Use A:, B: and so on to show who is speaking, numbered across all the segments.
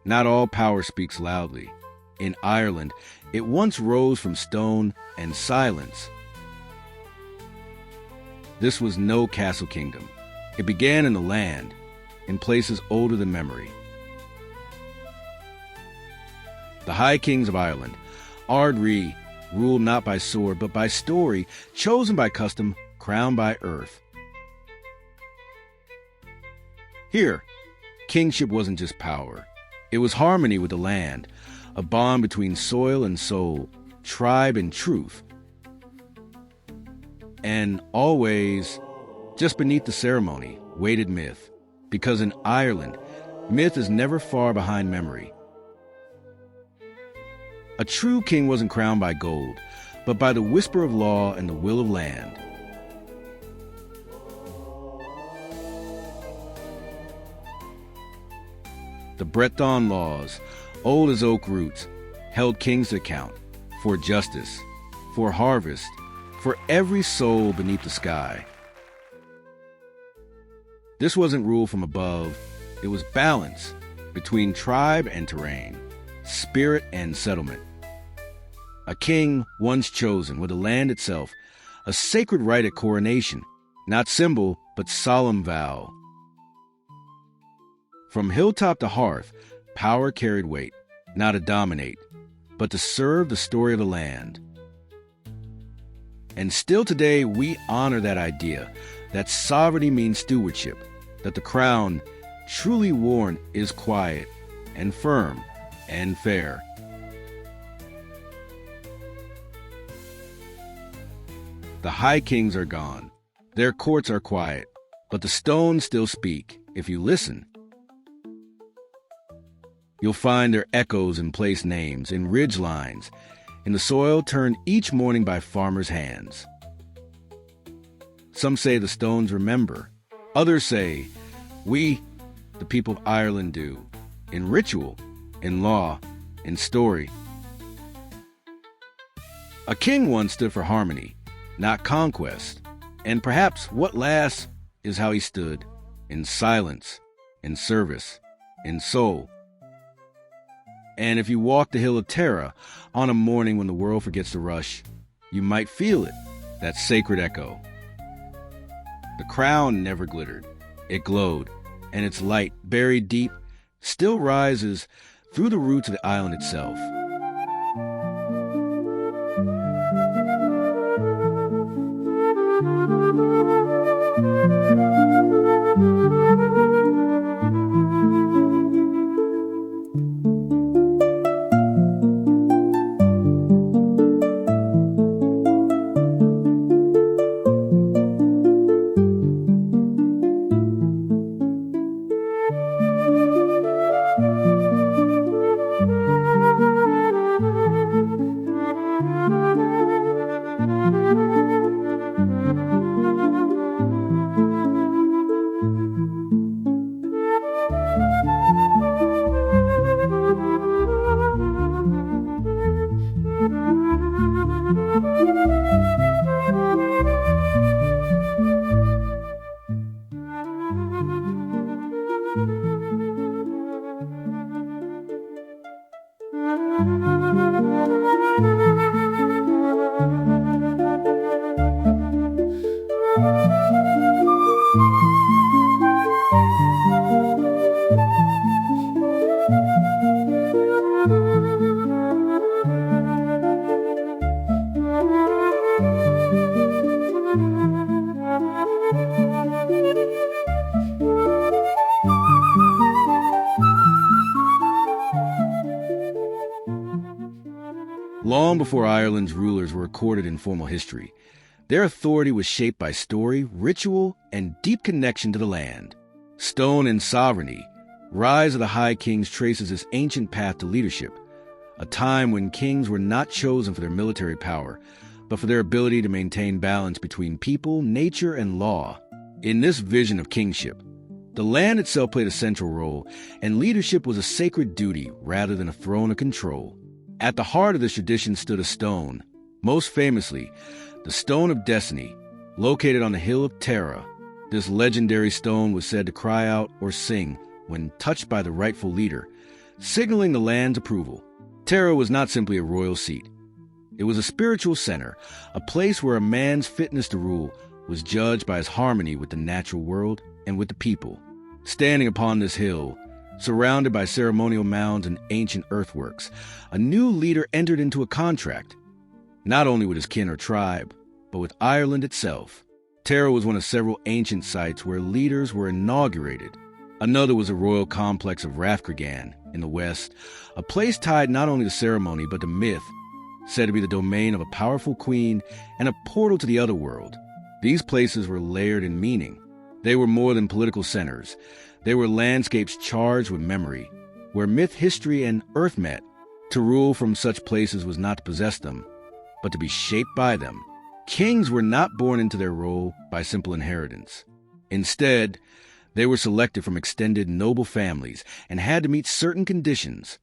A: Not all power speaks loudly. In Ireland, it once rose from stone and silence. This was no castle kingdom. It began in the land, in places older than memory. The High Kings of Ireland, Ard Rí, ruled not by sword but by story, chosen by custom, crowned by earth. Here, kingship wasn't just power. It was harmony with the land, a bond between soil and soul, tribe and truth. And always, just beneath the ceremony, waited myth, because in Ireland, myth is never far behind memory. A true king wasn't crowned by gold, but by the whisper of law and the will of land. The Breton laws, old as oak roots, held kings to account for justice, for harvest, for every soul beneath the sky. This wasn't rule from above, it was balance between tribe and terrain, spirit and settlement. A king once chosen with the land itself, a sacred rite at coronation, not symbol, but solemn vow. From hilltop to hearth, power carried weight, not to dominate, but to serve the story of the land. And still today, we honor that idea, that sovereignty means stewardship, that the crown, truly worn, is quiet and firm and fair. The High Kings are gone. Their courts are quiet, but the stones still speak. If you listen, you'll find their echoes in place names, in ridge lines, in the soil turned each morning by farmers' hands. Some say the stones remember. Others say, we, the people of Ireland, do, in ritual, in law, in story. A king once stood for harmony, not conquest, and perhaps what lasts is how he stood, in silence, in service, in soul. And if you walk the hill of Tara on a morning when the world forgets to rush, you might feel it, that sacred echo. The crown never glittered, it glowed, and its light, buried deep, still rises through the roots of the island itself. Long before Ireland's rulers were recorded in formal history, their authority was shaped by story, ritual, and deep connection to the land. Stone and sovereignty, Rise of the High Kings traces this ancient path to leadership, a time when kings were not chosen for their military power, but for their ability to maintain balance between people, nature, and law. In this vision of kingship, the land itself played a central role, and leadership was a sacred duty rather than a throne of control. At the heart of this tradition stood a stone, most famously, the Stone of Destiny, located on the hill of Tara. This legendary stone was said to cry out or sing when touched by the rightful leader, signaling the land's approval. Terra was not simply a royal seat. It was a spiritual center, a place where a man's fitness to rule was judged by his harmony with the natural world and with the people. Standing upon this hill, surrounded by ceremonial mounds and ancient earthworks, a new leader entered into a contract, not only with his kin or tribe, but with Ireland itself. Terra was one of several ancient sites where leaders were inaugurated. Another was a royal complex of Rathcregan in the west, a place tied not only to ceremony but to myth, said to be the domain of a powerful queen and a portal to the other world. These places were layered in meaning. They were more than political centers. They were landscapes charged with memory, where myth, history, and earth met. To rule from such places was not to possess them, but to be shaped by them. Kings were not born into their role by simple inheritance. Instead, they were selected from extended noble families and had to meet certain conditions.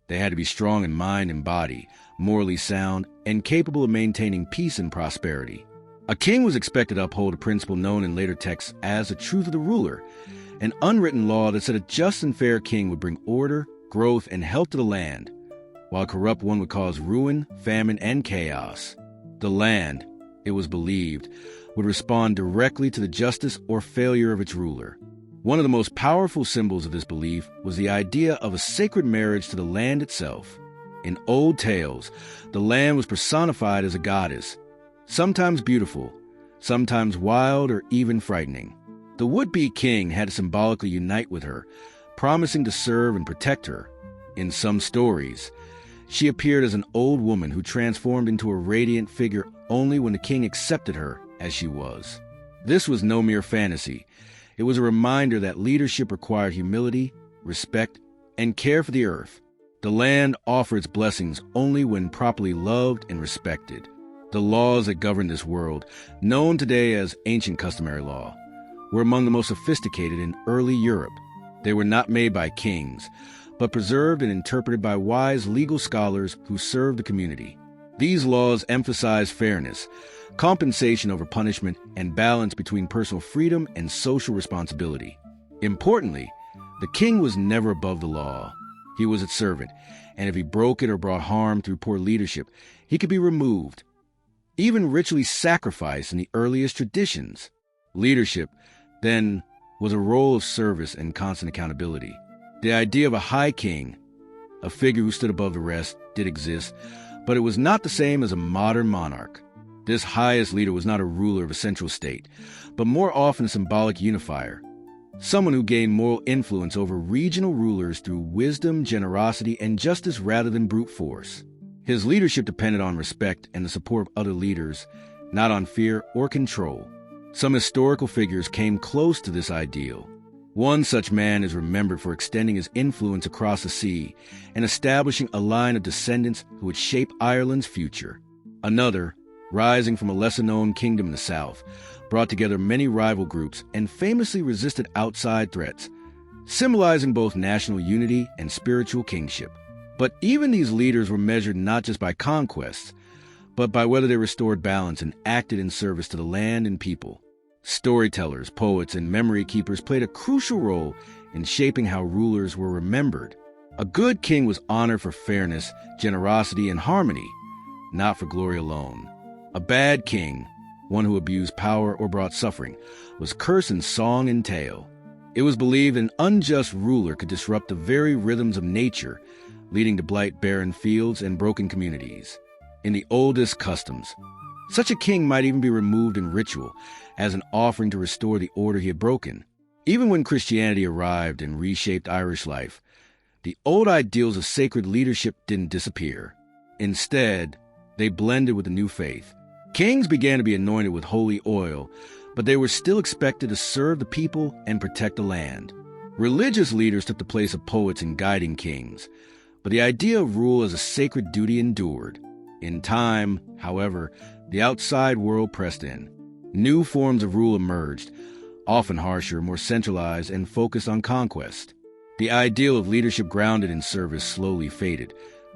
A: They had to be strong in mind and body, morally sound, and capable of maintaining peace and prosperity. A king was expected to uphold a principle known in later texts as the truth of the ruler, an unwritten law that said a just and fair king would bring order, growth, and health to the land, while a corrupt one would cause ruin, famine, and chaos. The land, it was believed, would respond directly to the justice or failure of its ruler. One of the most powerful symbols of this belief was the idea of a sacred marriage to the land itself. In old tales, the land was personified as a goddess, sometimes beautiful, sometimes wild or even frightening. The would-be king had to symbolically unite with her, promising to serve and protect her. In some stories, she appeared as an old woman who transformed into a radiant figure only when the king accepted her as she was. This was no mere fantasy. It was a reminder that leadership required humility, respect, and care for the earth. The land offered its blessings only when properly loved and respected. The laws that governed this world, known today as ancient customary law, were among the most sophisticated in early Europe. They were not made by kings, but preserved and interpreted by wise legal scholars who served the community. These laws emphasized fairness, compensation over punishment, and balance between personal freedom and social responsibility. Importantly, the king was never above the law. He was its servant, and if he broke it or brought harm through poor leadership, he could be removed, even ritually sacrificed in the earliest traditions. Leadership, then, was a role of service and constant accountability. The idea of a high king, a figure who stood above the rest, did exist, but it was not the same as a modern monarch. This highest leader was not a ruler of a central state, but more often a symbolic unifier, someone who gained moral influence over regional rulers through wisdom, generosity, and justice rather than brute force. His leadership depended on respect and the support of other leaders, not on fear or control. Some historical figures came close to this ideal. One such man is remembered for extending his influence across the sea and establishing a line of descendants who would shape Ireland's future. Another, rising from a lesser-known kingdom in the south, brought together many rival groups and famously resisted outside threats, symbolizing both national unity and spiritual kingship. But even these leaders were measured not just by conquests, but by whether they restored balance and acted in service to the land and people. Storytellers, poets, and memory keepers played a crucial role in shaping how rulers were remembered. A good king was honored for fairness, generosity, and harmony, not for glory alone. A bad king, one who abused power or brought suffering, was cursed in song and tale. It was believed an unjust ruler could disrupt the very rhythms of nature, leading to blight barren fields and broken communities. In the oldest customs, such a king might even be removed in ritual as an offering to restore the order he had broken. Even when Christianity arrived and reshaped Irish life, the old ideals of sacred leadership didn't disappear. Instead, they blended with the new faith. Kings began to be anointed with holy oil, but they were still expected to serve the people and protect the land. Religious leaders took the place of poets and guiding kings, but the idea of rule as a sacred duty endured. In time, however, the outside world pressed in. New forms of rule emerged, often harsher, more centralized, and focused on conquest. The ideal of leadership grounded in service slowly faded,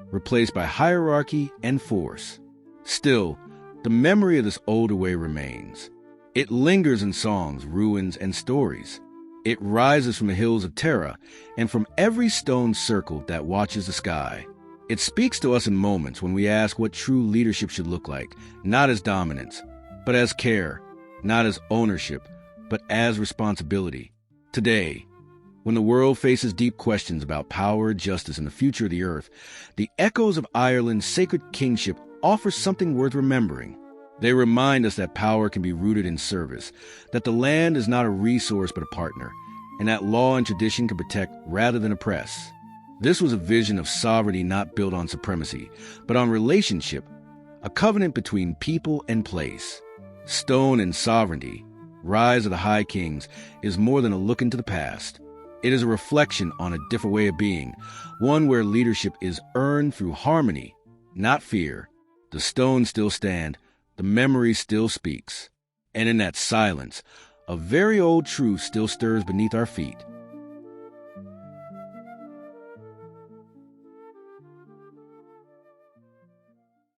A: replaced by hierarchy and force. Still, the memory of this older way remains. It lingers in songs, ruins, and stories. It rises from the hills of Terra and from every stone circle that watches the sky. It speaks to us in moments when we ask what true leadership should look like, not as dominance, but as care, not as ownership, but as responsibility. Today, when the world faces deep questions about power, justice, and the future of the earth, the echoes of Ireland's sacred kingship offer something worth remembering. They remind us that power can be rooted in service, that the land is not a resource but a partner, and that law and tradition can protect rather than oppress. This was a vision of sovereignty not built on supremacy, but on relationship, a covenant between people and place. Stone and Sovereignty, Rise of the High Kings, is more than a look into the past. It is a reflection on a different way of being, one where leadership is earned through harmony, not fear. The stones still stand, the memory still speaks. And in that silence, a very old truth still stirs beneath our feet.